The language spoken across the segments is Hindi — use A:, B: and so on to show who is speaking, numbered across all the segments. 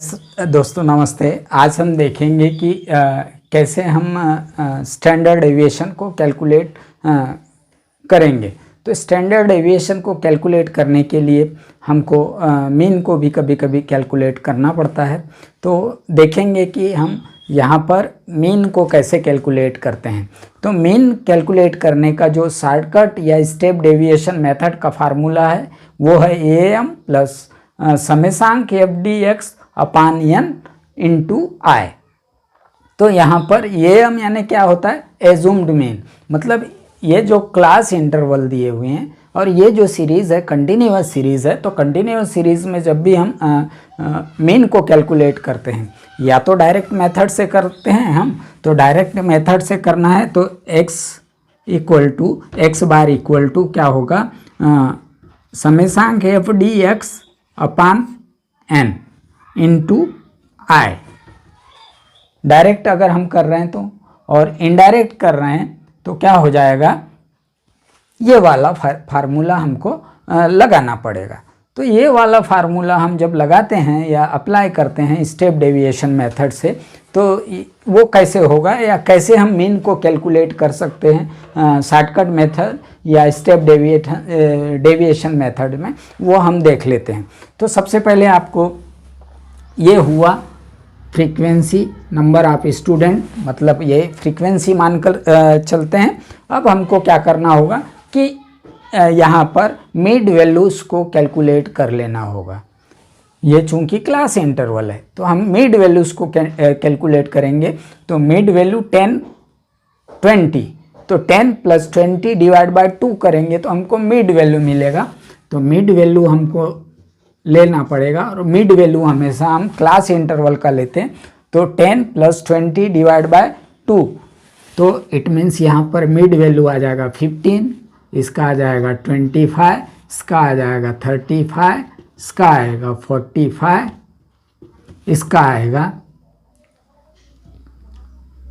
A: दोस्तों नमस्ते। आज हम देखेंगे कि कैसे हम स्टैंडर्ड डेविएशन को कैलकुलेट करेंगे। तो स्टैंडर्ड डेविएशन को कैलकुलेट करने के लिए हमको मीन को भी कभी कभी कैलकुलेट करना पड़ता है। तो देखेंगे कि हम यहाँ पर मीन को कैसे कैलकुलेट करते हैं। तो मीन कैलकुलेट करने का जो शॉर्टकट या स्टेप डेविएशन मेथड का फार्मूला है वो है AM प्लस समेशांक FDX upon n into i. तो यहाँ पर AM यानी क्या होता है, एज्यूम्ड मीन, मतलब ये जो क्लास इंटरवल दिए हुए हैं और ये जो सीरीज़ है कंटिन्यूअस सीरीज़ है। तो कंटिन्यूअस सीरीज़ में जब भी हम मीन को कैलकुलेट करते हैं या तो डायरेक्ट मेथड से करते हैं हम, तो डायरेक्ट मेथड से करना है तो x बार इक्वल टू क्या होगा, समेशांक FDX अपान n इंटू आई। डायरेक्ट अगर हम कर रहे हैं तो, और इनडायरेक्ट कर रहे हैं तो क्या हो जाएगा, ये वाला फार्मूला हमको लगाना पड़ेगा। तो ये वाला फार्मूला हम जब लगाते हैं या अप्लाई करते हैं स्टेप डेविएशन मेथड से, तो वो कैसे होगा या कैसे हम मीन को कैलकुलेट कर सकते हैं शॉर्टकट मेथड या स्टेप डेविएशन मेथड में, वो हम देख लेते हैं। तो सबसे पहले आपको ये हुआ फ्रीक्वेंसी नंबर ऑफ स्टूडेंट, मतलब ये फ्रीक्वेंसी मानकर चलते हैं। अब हमको क्या करना होगा कि यहाँ पर मिड वैल्यूज को कैलकुलेट कर लेना होगा। ये चूंकि क्लास इंटरवल है तो हम मिड वैल्यूज को कैलकुलेट करेंगे। तो मिड वैल्यू 10 20, तो 10 प्लस 20 डिवाइड बाय 2 करेंगे तो हमको मिड वैल्यू मिलेगा। तो मिड वैल्यू हमको लेना पड़ेगा और मिड वैल्यू हमेशा हम क्लास इंटरवल का लेते हैं। तो 10 प्लस 20 डिवाइड बाय 2, तो इट मीन्स यहाँ पर मिड वैल्यू आ जाएगा 15, इसका आ जाएगा 25, इसका आ जाएगा 35, इसका आएगा 45, इसका आएगा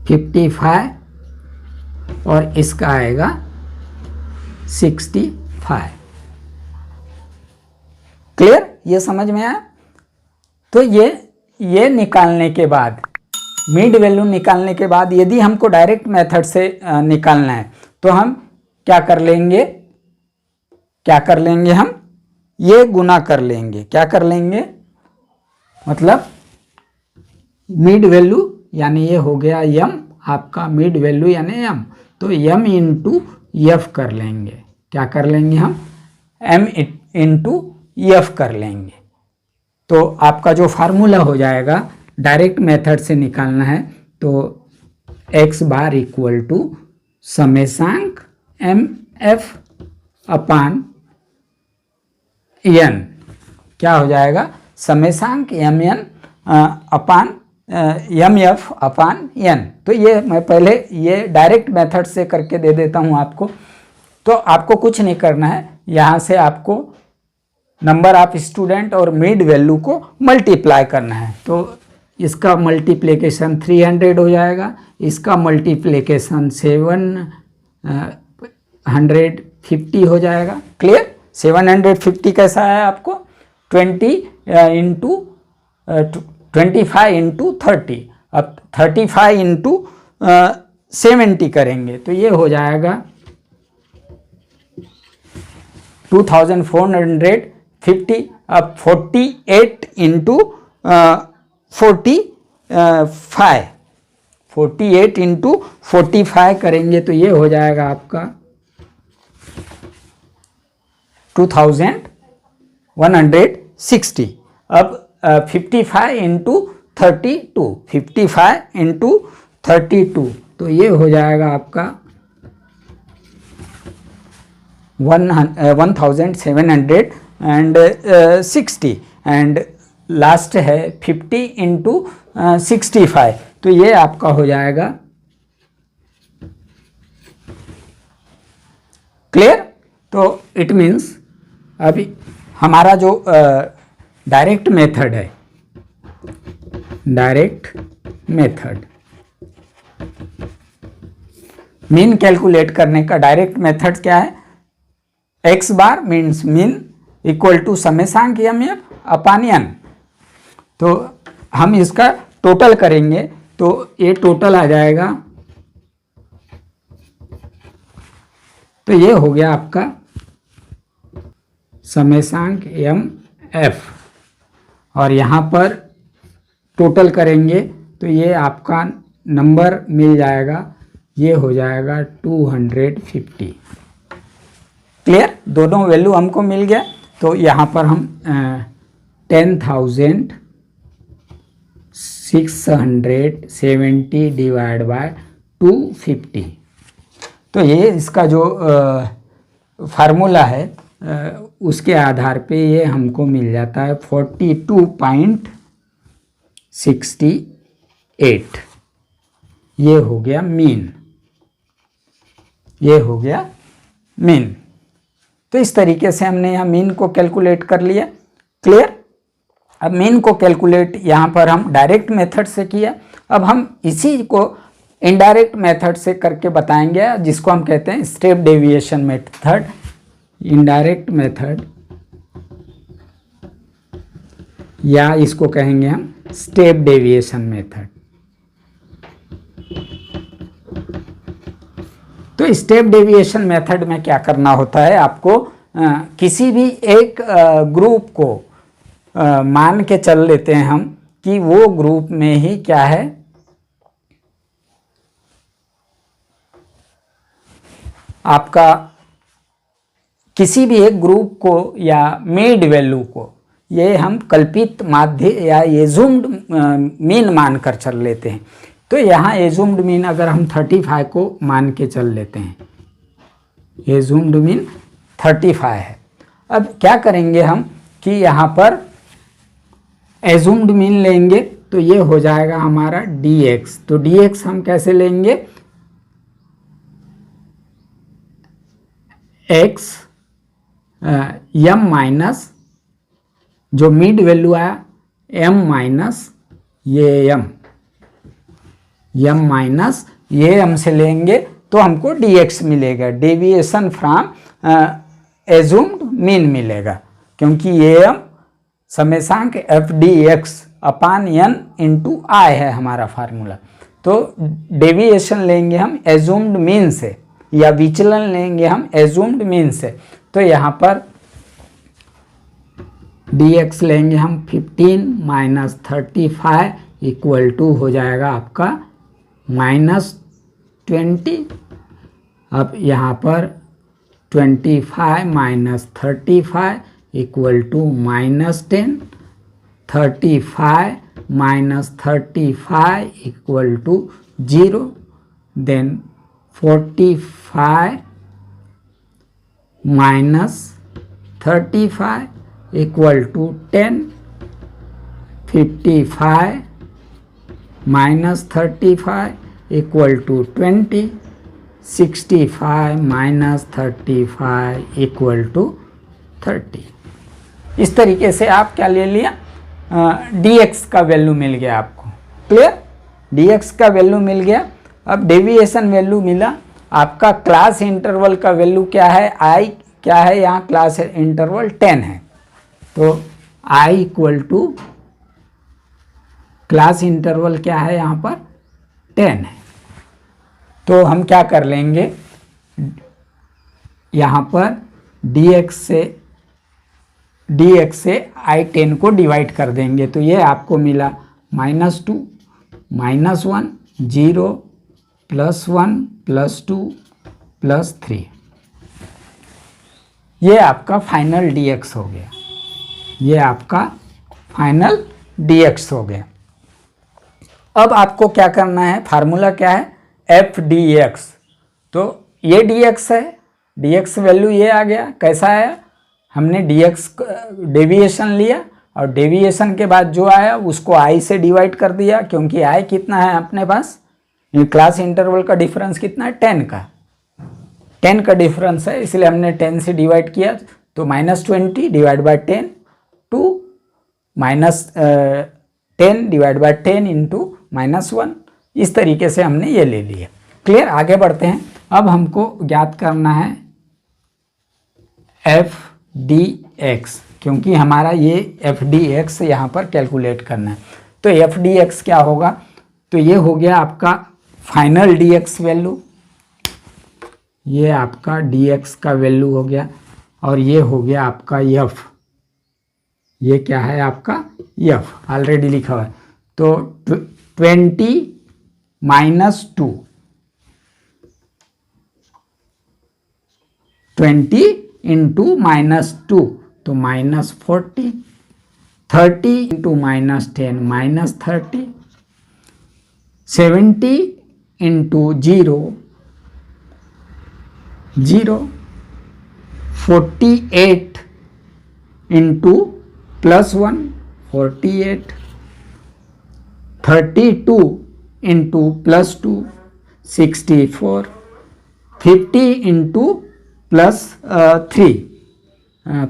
A: 55 और इसका आएगा 65। क्लियर, ये समझ में आया। तो ये निकालने के बाद, मिड वैल्यू निकालने के बाद यदि हमको डायरेक्ट मेथड से निकालना है तो हम क्या कर लेंगे, हम ये गुना कर लेंगे। क्या कर लेंगे, मतलब मिड वैल्यू यानी ये हो गया m, आपका मिड वैल्यू यानी m, तो m इंटू एफ कर लेंगे। क्या कर लेंगे हम, m इंटू एफ कर लेंगे। तो आपका जो फार्मूला हो जाएगा डायरेक्ट मेथड से निकालना है तो x बार इक्वल टू समेशांक MF अपान n, क्या हो जाएगा, समेशांक MN अपान MF अपान n। तो ये मैं पहले ये डायरेक्ट मेथड से करके दे देता हूँ आपको। तो आपको कुछ नहीं करना है, यहाँ से आपको नंबर ऑफ स्टूडेंट और मिड वैल्यू को मल्टीप्लाई करना है। तो इसका मल्टीप्लिकेशन 300 हो जाएगा, इसका मल्टीप्लिकेशन 750 हो जाएगा। क्लियर, 750 कैसा है आपको, 25 इंटू 30, अब 35 इंटू 70 करेंगे तो ये हो जाएगा 2450। अब 48 इंटू 45 करेंगे तो ये हो जाएगा आपका 2160। अब 55 इंटू 32, तो ये हो जाएगा आपका 1760 एंड लास्ट है 50 इंटू 65, तो ये आपका हो जाएगा। क्लियर, तो इट मीन्स अभी हमारा जो डायरेक्ट मेथड है, डायरेक्ट मेथड मीन कैलकुलेट करने का डायरेक्ट मेथड क्या है, x bar means mean equal to समेशांक MF अपान n। तो हम इसका टोटल करेंगे तो ये टोटल आ जाएगा, तो ये हो गया आपका समेशांक एम एफ, और यहाँ पर टोटल करेंगे तो ये आपका नंबर मिल जाएगा, ये हो जाएगा 250। क्लियर, दोनों वैल्यू हमको मिल गया। तो यहाँ पर हम 10,670 डिवाइड बाय 250, तो ये इसका जो फार्मूला है उसके आधार पे ये हमको मिल जाता है 42.68। ये हो गया मीन, ये हो गया मीन। तो इस तरीके से हमने यहाँ मीन को कैलकुलेट कर लिया। क्लियर, अब मीन को कैलकुलेट यहाँ पर हम डायरेक्ट मेथड से किया, अब हम इसी को इनडायरेक्ट मेथड से करके बताएंगे, जिसको हम कहते हैं step deviation method, indirect method, या इसको कहेंगे हम स्टेप डेविएशन मेथड। तो स्टेप डेविएशन मेथड में क्या करना होता है, आपको किसी भी एक ग्रुप को मान के चल लेते हैं हम कि वो ग्रुप में ही क्या है, आपका किसी भी एक ग्रुप को या मेड वैल्यू को ये हम कल्पित माध्य या एजुम्ड मीन मान कर चल लेते हैं। तो यहाँ एजुम्ड मीन अगर हम 35 को मान के चल लेते हैं, एजुम्ड मीन 35 है। अब क्या करेंगे हम कि यहाँ पर एजुम्ड मीन लेंगे तो ये हो जाएगा हमारा dx। तो dx हम कैसे लेंगे, x m माइनस जो मिड वैल्यू आया m माइनस ये m माइनस ये m से लेंगे तो हमको dx मिलेगा, डेविएशन फ्रॉम एजुम्ड मीन मिलेगा, क्योंकि ये m समेशांक एफ डी एक्स अपान n इंटू आई है हमारा फार्मूला। तो डेविएशन लेंगे हम एजुम्ड मीन से, या विचलन लेंगे हम एजुम्ड मीन से। तो यहाँ पर dx लेंगे हम 15 माइनस 35 इक्वल टू हो जाएगा आपका -20। अब यहाँ पर 25 minus 35 equal to -10, 35 minus 35 equal to 0, then 45 minus 35 equal to 10, 55 minus 35 equal to 20, 65 minus 35 equal to 30। इस तरीके से आप क्या ले लिया, dx का वैल्यू मिल गया आपको। क्लियर, dx का वैल्यू मिल गया। अब डेविएशन वैल्यू मिला, आपका क्लास इंटरवल का वैल्यू क्या है, i क्या है, यहाँ क्लास इंटरवल 10 है, तो i equal to class interval क्या है यहाँ पर 10 है। तो हम क्या कर लेंगे, यहाँ पर dx से i10 को डिवाइड कर देंगे, तो ये आपको मिला -2 -1 0 +1 +2 +3। ये आपका फाइनल dx हो गया, ये आपका फाइनल dx हो गया। अब आपको क्या करना है, फार्मूला क्या है, एफ डी एक्स। तो ये dx है, dx वैल्यू ये आ गया, कैसा आया, हमने dx डेविएशन लिया और डेविएशन के बाद जो आया उसको i से डिवाइड कर दिया, क्योंकि i कितना है अपने पास, क्लास इंटरवल का डिफरेंस कितना है 10 का डिफरेंस है, इसलिए हमने 10 से डिवाइड किया, तो -20 divide by 10 to -10 divide by 10 into -1। इस तरीके से हमने ये ले लिया। क्लियर, आगे बढ़ते हैं। अब हमको ज्ञात करना है एफ डी एक्स, क्योंकि हमारा ये एफ डी एक्स यहाँ पर कैलकुलेट करना है। तो एफ डी एक्स क्या होगा, तो ये हो गया आपका फाइनल डी एक्स वैल्यू, ये आपका डी एक्स का वैल्यू हो गया, और ये हो गया आपका एफ, ये क्या है आपका एफ ऑलरेडी लिखा हुआ है। तो 20 माइनस 2, 20 इंटू माइनस 2 तो minus 40, 30 into minus 10 minus 30, 70 into 0 0, 48 into plus 1 48, 32 into plus 2 64, 50 into plus 3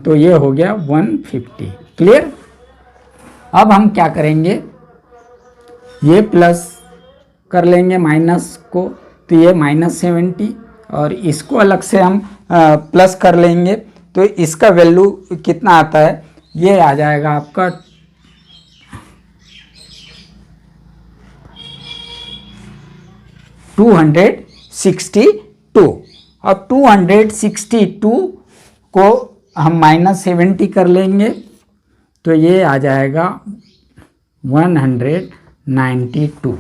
A: तो ये हो गया 150। क्लियर। अब हम क्या करेंगे, ये प्लस कर लेंगे माइनस को, तो ये माइनस 70, और इसको अलग से हम प्लस कर लेंगे, तो इसका वैल्यू कितना आता है, ये आ जाएगा आपका 262। अब 262 को हम माइनस 70 कर लेंगे, तो ये आ जाएगा 192।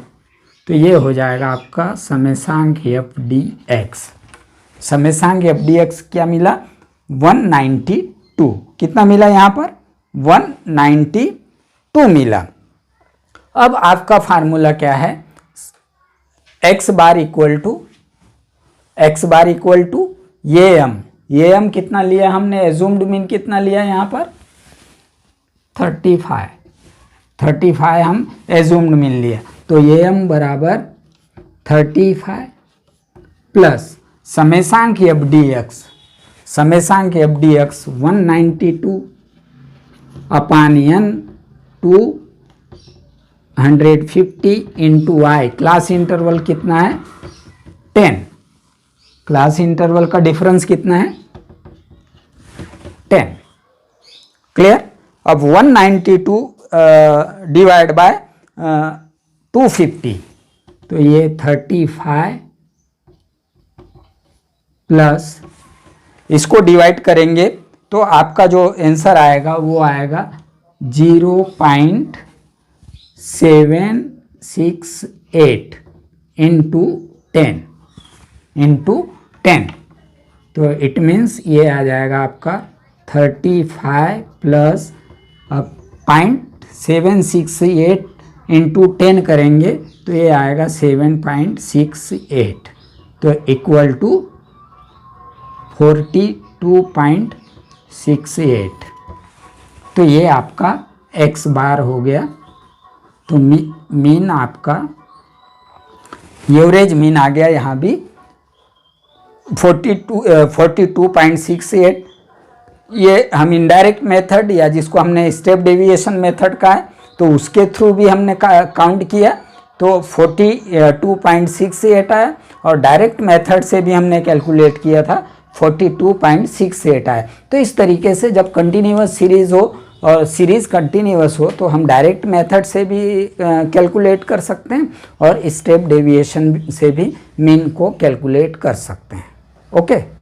A: तो ये हो जाएगा आपका समेशांक एफ डी एक्स। समेशांक एफ डी एक्स क्या मिला, 192। कितना मिला यहाँ पर, 192 मिला। अब आपका फार्मूला क्या है, एक्स बार इक्वल टू ये एम कितना लिया हमने, एज्यूम्ड मीन कितना लिया यहाँ पर 35 हम एज्यूम्ड मीन लिया, तो ये एम बराबर 35 प्लस समेशांक एफ डी एक्स, समेशांक f d x 192 upon n 250 into i, class interval कितना है 10, क्लास इंटरवल का डिफरेंस कितना है 10। क्लियर। अब 192 डिवाइड बाय 250, तो ये 35 प्लस इसको डिवाइड करेंगे तो आपका जो आंसर आएगा वो आएगा 0.768 इंटू 10, तो इट मीन्स ये आ जाएगा आपका 35 प्लस 0.768 इंटू 10 करेंगे तो ये आएगा 7.68, तो इक्वल टू 42.68। तो ये आपका x बार हो गया। तो मीन आपका एवरेज मीन आ गया यहाँ भी 42.68। ये हम इनडायरेक्ट मेथड या जिसको हमने स्टेप डेविएशन मेथड का है तो उसके थ्रू भी हमने काउंट किया तो 42.68 आया, और डायरेक्ट मेथड से भी हमने कैलकुलेट किया था 42.68 आया। तो इस तरीके से जब कंटिन्यूअस सीरीज़ हो और सीरीज़ कंटिन्यूअस हो तो हम डायरेक्ट मेथड से भी कैलकुलेट कर सकते हैं और स्टेप डेविएशन से भी मीन को कैलकुलेट कर सकते हैं। ओके।